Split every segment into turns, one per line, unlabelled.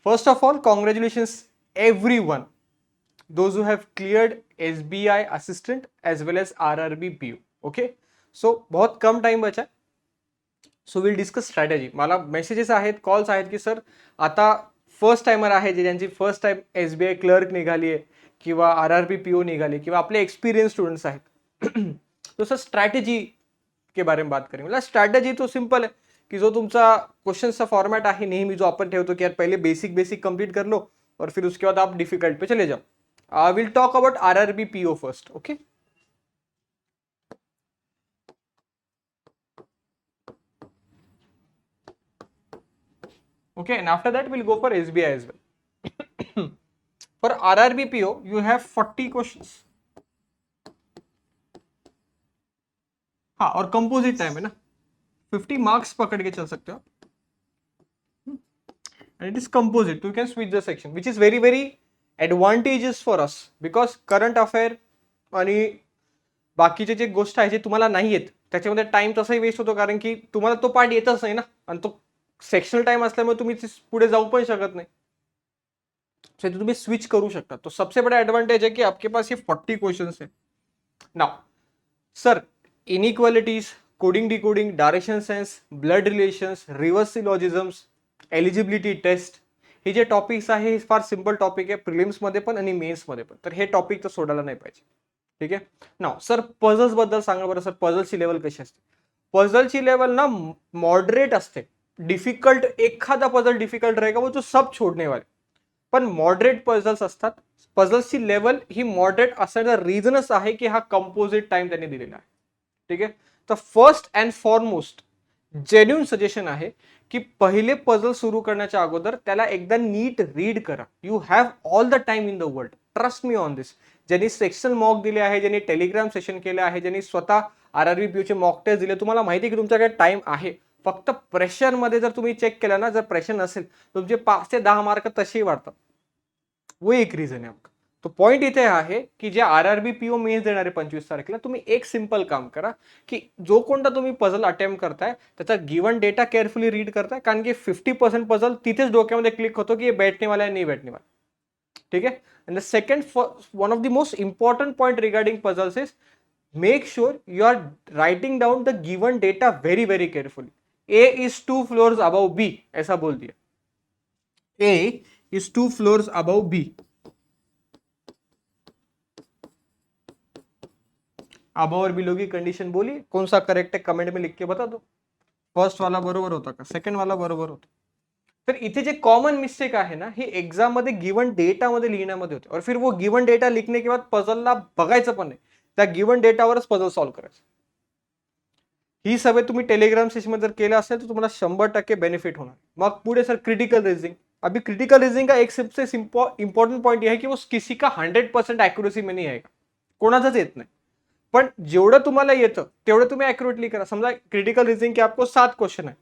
First of all, congratulations everyone, those who have cleared SBI assistant as well as RRB PO. Okay, so बहुत कम time बचा है. So will discuss strategy. मला messages आहेत, calls आहेत की sir आता first timer आहे जे ज्यांची फर्स्ट टाइम SBI क्लर्क निघाली आहे किंवा RRB PO निघाली किंवा आपले एक्सपीरियंस स्टूडेंट्स आहेत. तो सर स्ट्रॅटेजी के बारे में बात करेंगे. मतलब स्ट्रॅटेजी तो सिंपल है कि जो तुमचा क्वेश्चनचा फॉर्मॅट आहे नेहमी जो आपण ठेवतो की यार पहिले बेसिक कंप्लीट कर लो और फिर उसके बाद आप डिफिकल्ट पे चले जाओ. Will talk about RRB PO first. Okay, okay, and after that we'll go for SBI as well. For RRB PO you have 40 questions. हाँ, और कंपोजिट टाइम है ना, 50 मार्क्स पकड़ के चल सकते हो. and it is composite, you can switch the section, which is very very advantageous for us because current affair आणि बाकीचे जे गोष्ट आहे जे तुम्हाला नाही येत त्याच्यामध्ये टाइम तसाही वेस्ट होतो कारण की तुम्हाला तो पार्ट येतच नाही ना आणि तो सेक्शनल टाइम असल्यामुळे तुम्ही पुढे जाऊ पण शकत नाही. सो तुम्ही स्विच करू शकता. तो सबसे बड़ा एडवांटेज है कि आपके पास ये 40 क्वेश्चंस है. Now sir, inequalities, coding decoding, direction sense, blood relations, reverse syllogisms, eligibility test, हे जे टॉपिक्स आहे हे फार सिंपल टॉपिक आहे प्रिलिम्स मध्ये पण आणि मेन्स मध्ये पण. तर हे टॉपिक तर सोडायला नाही पाहिजे. ठीक आहे. नाउ सर, पझल्स बद्दल सांगा बरं. सर, पझल्सची लेवल कशी असते? पझलची लेवल ना मॉडरेट असते. डिफिकल्ट एखादा पझल डिफिकल्ट रहेगा वो जो सब छोड़ने वाले, पण मॉडरेट पझल्स असतात. पझल्सची लेवल ही मॉडरेट असण्याचा रिझनच आहे की हा कंपोजिट टाइम त्यांनी दिलेला आहे. ठीक आहे. तर first and foremost genuine suggestion आहे की पहिले पझल सुरू करण्याच्या अगोदर त्याला एकदा नीट रीड करा. You have all the time in the world, trust me on this. ज्यांनी सेक्शन मॉक दिले आहे, ज्यांनी टेलिग्राम सेशन केले आहे, ज्यांनी स्वतः RRB PO चे मॉक टेस्ट दिले, तुम्हाला माहिती आहे की तुमच्याकडे टाइम आहे. फक्त प्रेशरमध्ये जर तुम्ही चेक केला ना, जर प्रेशर नसेल तुमचे 5 ते 10 मार्क तसेही वाढतात. वो एक रिझन आहे आपका. तो पॉइंट इथे आहे की जे RRB PO मेन्स देणारे 25 तारखेला तुम्ही एक सिंपल काम करा की जो कोणता तुम्ही पझल अटेम्प्ट करताय त्याचा गिवन डेटा केअरफुली रीड करताय, कारण की 50% पझल तिथेच डोक्यामध्ये क्लिक होतो की हे बैठने वाला है नहीं बैठने वाला. ठीक है. And the second, one of the most important point regarding puzzles is make sure you are writing down the given data very very carefully. A is 2 floors above B, ऐसा बोल दिया. A is 2 floors above B. Above और below की condition बोली, कौन सा correct है comment में लिख के बता दो. फर्स्ट वाला बरोबर होता का, सेकंड वाला बरोबर होता? तर इथे जे कॉमन मिस्टेक आहे ना, हे एक्झाम मध्ये गिवन डेटा मध्ये लिहिण्यामध्ये होते. और फिर वो गिवन डेटा लिखने के बाद पझलला बघायचं पण नाही, त्या गिवन डेटावरच पझल सॉल्व करायचं. ही सवय तुम्ही टेलिग्राम सेशन मध्ये जर केलं असेल तर तुम्हाला 100% बेनिफिट होणार. मग पुढे सर क्रिटिकल रीजनिंग. अभी क्रिटिकल रीजनिंग का एक सबसे इंपॉर्टेंट पॉइंट यह है कि वो किसी का 100% एक्युरेसी में नहीं आएगा, कोणाचाच येत नाही. पण जेवढं तुम्हाला येतं तेवढं तुम्ही ॲक्युरेटली करा. समजा क्रिटिकल रीजनिंग के आपको 7 क्वेश्चन है,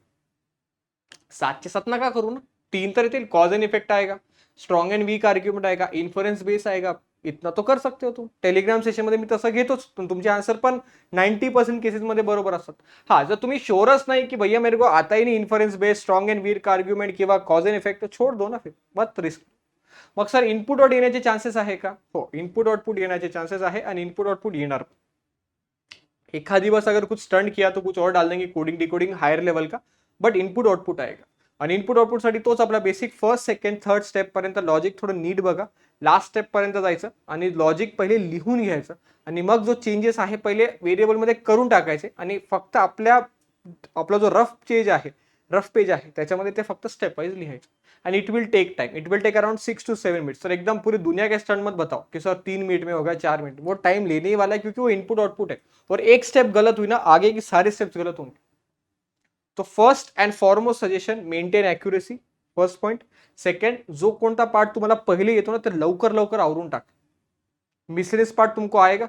7 चे 7 नका करू ना, 3 तर येतील. कॉज एंड इफेक्ट आएगा, स्ट्रॉंग एंड वीक आर्ग्युमेंट आएगा, इन्फरन्स बेस आएगा. इतना तो कर सकते हो तुम. टेलिग्राम सेशन मध्ये मी तसं घेतोच, पण तुमचे आन्सर पण 90% केसेस मध्ये बरोबर असतात. हा, जर तुम्ही श्योरच नाही की भैया मेरे को आता ही नहीं inference base, strong and weak argument किंवा कॉज एंड इफेक्ट, तो छोड़ दो ना, फिर मत रिस्क. मग सर इनपुट आउट येण्याचे चान्सेस आहे का? हो, इनपुट आउटपुट येण्याचे चान्सेस आहे आणि इनपुट आउटपुट येणार. एक दिवस अगर कुछ स्टंट किया तो कुछ और डाल देंगे कोडिंग डिकोडिंग हायर लेवल का, बट इनपुट आउटपुट आएगा. आणि इनपुट आउटपुट साठी तोच आपला basic first second third step पर्यंत लॉजिक थोडं नीट बघा, लास्ट स्टेप पर्यंत जायचं आणि लॉजिक पहिले लिहून घ्यायचं आणि मग जो चेंजेस आहे पहिले व्हेरिएबल मध्ये करून टाकायचे आणि फक्त आपला जो रफ पेज आहे त्याच्यामध्ये ते फक्त स्टेप वाइज लिहायचं. आणि it will take time, it will take around 6 to 7 minute. Sir एकदम पूरी दुनिया के स्टंट मत बताओ कि सर 3 मिनट में होगा, 4 मिनट. वो टाइम लेने ही वाला है क्योंकि वो इनपुट आउटपुट है और एक स्टेप गलत हुई ना आगे की सारे स्टेप्स गलत होंगे. तो first and foremost suggestion, maintain accuracy, first point. Second, जो कोणता पार्ट तुम्हाला पहिले येतो ना तर लवकर आवरून टाक. मिसलेनियस पार्ट तुमको आएगा.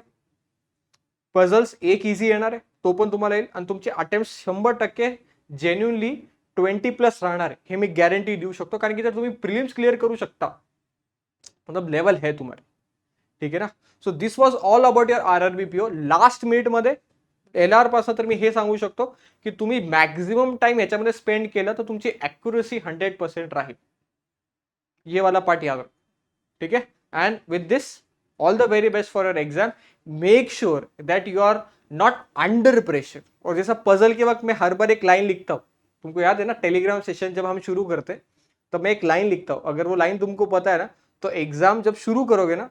पझल्स एक इझी येणार आहे, तो पण तुम्हाला येईल आणि तुमचे अटेम्प्ट 100% जेन्युइनली 20+ राहणार आहे, हे मी गॅरंटी देऊ शकतो. कारण की जर तुम्ही प्रिलिम्स क्लिअर करू शकता मतलब लेवल है तुम्हारे. ठीक आहे ना. So this was all about your RRB PO. Last minute मध्ये LR पासून तर मी हे सांगू शकतो की तुम्ही मॅक्झिमम टाइम याच्यामध्ये स्पेंड केलं तर तुमची ॲक्युरेसी 100% राहील. ये वाला पार्ट याद रखो, ठीक है। And with this all the very best for your exam. Make sure that you are not under pressure. और जैसा पजल के वक्त मैं हर बार एक लाइन लिखता हूँ, तुमको याद है ना, टेलीग्राम सेशन जब हम शुरू करते तब मैं एक लाइन लिखता हूँ, अगर वो लाइन तुमको पता है ना, तो एक्झाम जब सुरू करोगे ना,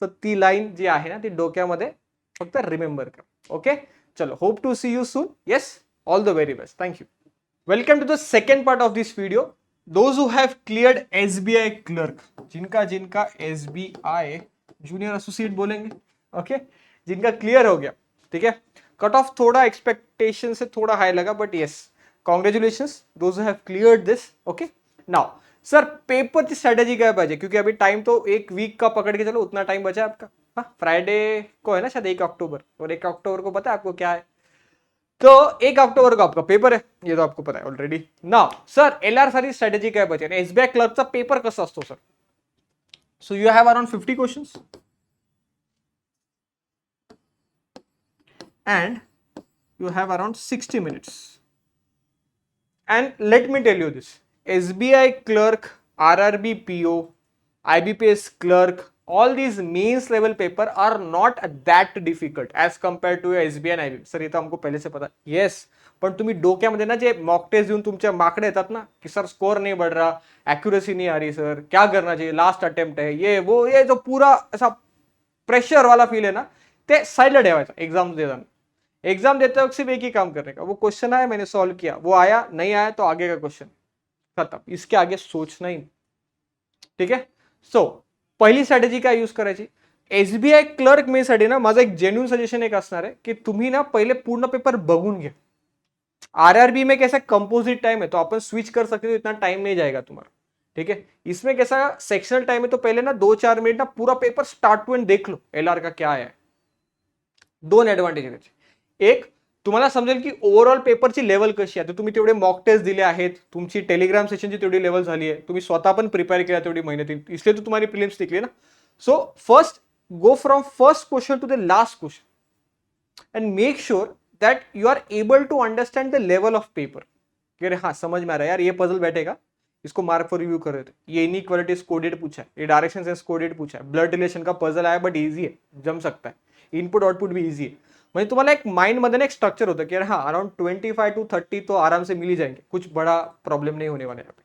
तर ती लाईन जी आहे ना ती डोक्यामध्ये फक्त रिमेंबर कर। ओके, चलो, hope to see you soon. Yes, all the very best, thank you. Welcome to the second part of this video. Those who have cleared SBI clerk, जिनका जिनका एसबीआई जूनियर एसोसिएट बोलेंगे, okay, जिनका clear हो गया, ठीक है। Cut off थोड़ा expectation से थोड़ा हाई लगा, but yes, congratulations those who have cleared this. Okay, now sir पेपरची स्ट्रॅटेजी काय पाहिजे, क्योंकि अभी टाइम तो एक वीक का पकड़ के चलो, उतना टाइम बचा है आपका। हाँ, फ्राइडे को है ना शायद 1 अक्टूबर, और 1 अक्टूबर को पता है आपको क्या है, तो 1 अक्टूबर को आपका पेपर है, ये तो आपको पता है ऑलरेडी। नाउ सर एलआर सारी स्ट्रॅटेजी काय पाहिजे, एसबीआई क्लर्कचा पेपर कसा असतो sir? So you have around 50 questions and you have around 60 minutes. And let me tell you this, SBI clerk, RRB PO, IBPS clerk, all these means level paper are not that difficult as compared to SBI and IBPS. Sir ये तो हमको पहले से पता है, yes, पण तुम्ही डोक्यामध्ये ना जे मॉक टेस्ट देऊन तुमच्या माकडे येतात ना की सर स्कोर नहीं बढ़ रहा, एक्यूरेसी नहीं आ रही, सर क्या करना चाहिए, लास्ट अटेम्प्ट है, ये जो पूरा ऐसा प्रेशर वाला फील है ना, ते साइडला ठेवायचा एग्जाम देताना। एग्जाम देते वक्त सिर्फ एक ही काम करने का, वो क्वेश्चन आया मैंने सॉल्व किया, वो आया नहीं आया तो आगे का क्वेश्चन खत्म, इसके आगे सोचना ही, ठीक है। सो पहिली स्ट्रॅटेजी काय यूज करायची, एसबीआई क्लर्क साठी ना माझं एक जेन्युइन सजेशन एक असणार आहे की तुम्ही ना पहिले पूर्ण पेपर बघून घ्या। आरआरबी में कैसा कंपोजिट टाइम है तो अपन स्विच कर सकते हो, इतना टाइम नहीं जाएगा तुम्हारा, ठीक है। इसमें कैसा सेक्शनल टाइम है, तो पहले ना 2-4 मिनट ना पूरा पेपर स्टार्ट टू एंड देख लो, एलआर का क्या है। दोन ऍडव्हान्टेज आहे त्याचे, एक तुम्हाला समजेल की ओव्हरऑल पेपरची लेवल कशी आहे, तुम्ही तेवढे मॉक टेस्ट दिले आहेत, तुमची टेलिग्राम सेशनची तेवढी लेवल झाली आहे, तुम्ही स्वतः पण प्रिपेअर केला तेवढी मेहनती, इसलिए तो तुम्हारी प्रीलिम्स निकली ना। So first go from first question to the last question and make sure that you are able to understand the level of paper, कि अरे हाँ समझ में आ रहा है यार, ये पजल बैठेगा, इसको मार्क फॉर रिव्यू कर रहे थे, ये इनइक्वालिटीज कोडेड पूछा है, ये डायरेक्शन सेंस कोडेड पूछा है, ब्लड रिलेशन का पजल आया बट इजी है, जम सकता है, इनपुट आउटपुट भी इजी है, म्हणजे तुम्हाला एक माइंड मध्ये ना एक स्ट्रक्चर होतं की हाँ अराउंड 25 to 30 तो आराम से मिल ही जाएंगे, कुछ बड़ा प्रॉब्लम नहीं होने वाला है यहाँ पे।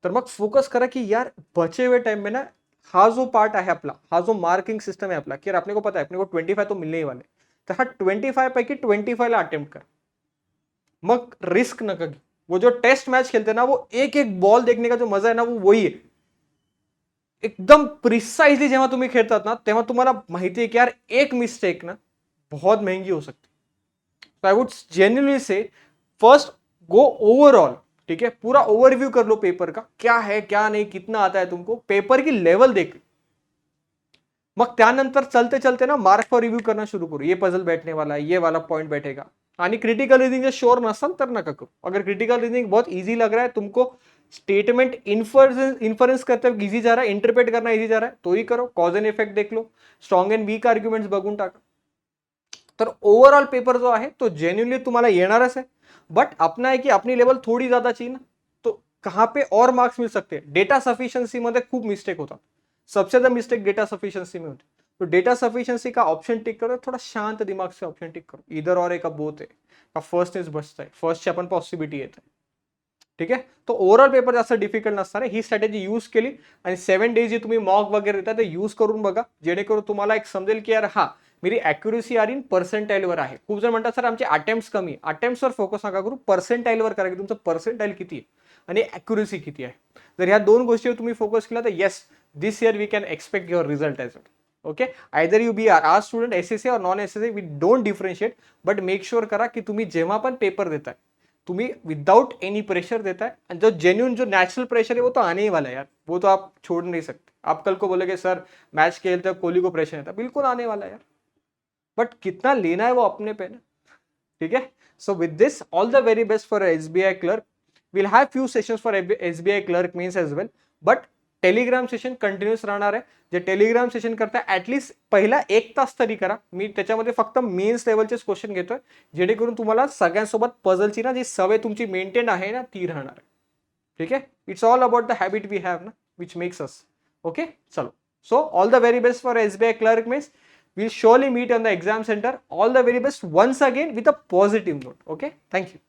तर मग फोकस करा कि यार बचे हुए टाइम में ना हा जो पार्ट आहे आपला, हा जो मार्किंग सिस्टम है अपना, कि यार अपने को पता है अपने को 25 तो मिलने ही वाले, तर हा 25 पैकी 25 ला अटेम्प्ट कर, मग रिस्क नका घेऊ। वो जो टेस्ट मैच खेलते ना, वो एक एक बॉल देखने का जो मजा है ना वो वही है, एकदम प्रिसाइजली जेव्हा तुम्ही खेळतात ना तेव्हा तुम्हाला माहिती आहे की यार एक मिस्टेक ना बहुत महंगी हो सकती है। तो I would genuinely say first go overall, ठीक है, पूरा ओवरव्यू कर लो पेपर का, क्या है क्या नहीं, कितना आता है तुमको, पेपर की लेवल देख, मग त्यानंतर चलते चलते ना मार्क फॉर रिव्यू करना शुरू करो, ये पजल बैठने वाला है, ये वाला पॉइंट बैठेगा। आणि क्रिटिकल रीजनिंग जर श्योर नसल तर नका करो, अगर क्रिटिकल रीजनिंग बहुत इजी लग रहा है तुमको, स्टेटमेंट इन्फरेंस करते हुए इजी जा रहा है, इंटरप्रेट करना इजी जा रहा है, तो ही करो, कॉज एंड इफेक्ट देख लो, स्ट्रॉंग एंड वीक आर्ग्युमेंट्स बघून टाका। तर ओवरऑल पेपर जो आहे तो जेन्युइनली तुम्हाला येणारच है, बट अपना है कि अपनी लेवल थोड़ी ज्यादा चाहिए ना, तो कहाँ पे और मार्क्स मिल सकते हैं, डेटा सफिशियंसी मध्ये खूप मिस्टेक होता, सबसे ज्यादा मिस्टेक डेटा सफिशियंसी में होती, तो डेटा सफिशियंसी का ऑप्शन टिक करो, थोड़ा शांत दिमाग से ऑप्शन टिक करो, इधर और एक बोथ है का फर्स्ट इज बचता है, फर्स्ट अपन पॉसिबिलिटी येते, ठीक है। तो ओव्हरऑल पेपर जास्त डिफिकल्ट नसणार आहे, ही स्ट्रॅटेजी यूज केली आणि 7 डेज जे तुम्ही मॉक वगैरे देता ते यूज करून बघा, जेणेकरून तुम्हाला एक समजेल की यार हा मेरी ॲक्युरेसी आर इन पर्सेंटाईलवर आहे। खूप जण म्हणतात सर आमचे अटेम्प्ट्स कमी आहे, अटेम्प्ट्सवर फोकस नका करू, पर्सेंटाईलवर करा की तुमचं पर्सेंटाईल किती आहे आणि ॲक्युरेसी किती आहे। जर ह्या दोन गोष्टीवर तुम्ही फोकस केला तर yes, this year we can expect your result as well. Okay, either you be are student SSC और non SSC, we don't differentiate, but make sure करा की तुम्ही जेव्हा पण पेपर देताय तुम्ही विदाउट एनी प्रेशर देता है, एंड जो जेन्युइन जो नेचुरल प्रेशर है वो तो आने ही वाला है यार, वो तो आप छोड़ नहीं सकते। आप कल को बोलोगे सर मैच खेलते कोहली को प्रेशर आता, बिल्कुल आने वाला है यार, बट कितना लेना है वो अपने पे ना, ठीक है। So with this all the very best for SBI clerk, will have few sessions for SBI clerk means as well, but Telegram session continues राहणार आहे, जे टेलिग्राम सेशन करता ऍटलीस्ट पहिला 1 तास तरी करा, मी त्याच्यामध्ये फक्त मेन्स लेवलचेच क्वेश्चन घेतोय, जेणेकरून तुम्हाला सगळ्यांसोबत पझलची ना जी सवय तुमची मेंटेन आहे ना ती राहणार आहे, ठीक आहे। It's all about the habit we have ना, which makes us. Okay, chalo. So all the very best for SBI clerk means we'll surely meet on the exam center. All the very best once again with a positive note. Okay, thank you.